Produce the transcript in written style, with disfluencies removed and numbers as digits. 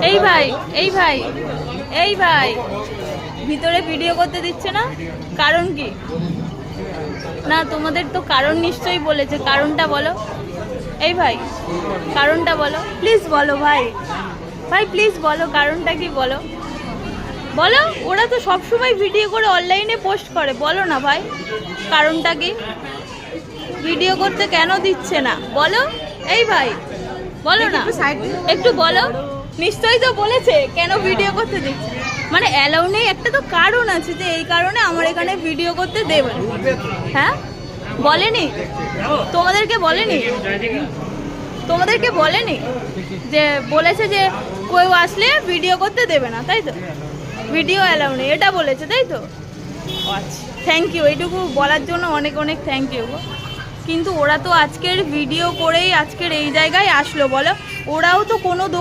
এই ভাই এই ভাই এই ভাই ভিতরে ভিডিও করতে দিচ্ছে না, কারণ কি? না তোমাদের তো কারণ নিশ্চয়ই বলেছে, কারণটা বলো। এই ভাই কারণটা বলো, প্লিজ বলো ভাই, ভাই প্লিজ বলো কারণটা কি, বলো বলো। ওরা তো সবসময় ভিডিও করে অনলাইনে পোস্ট করে, বলো না ভাই কারণটা কি, ভিডিও করতে কেন দিচ্ছে না বলো। এই ভাই বলো না, একটু বলো। নিশ্চয়ই তো বলেছে কেন ভিডিও করতে দিচ্ছে, মানে অ্যালাউ নেই, একটা তো কারণ আছে যে এই কারণে আমার এখানে ভিডিও করতে দেবে। হ্যাঁ বলেনি তোমাদেরকে, বলেনি তোমাদেরকে, বলেনি যে বলেছে যে কেউ আসলে ভিডিও করতে দেবে না, তাই তো? ভিডিও অ্যালাউ নেই এটা বলেছে, তাই তো? আচ্ছা থ্যাংক ইউ, এইটুকু বলার জন্য অনেক অনেক থ্যাংক ইউ। কিন্তু ওরা তো আজকের ভিডিও করেই আজকের এই জায়গায় আসলো, বলো। ওরাও তো কোনো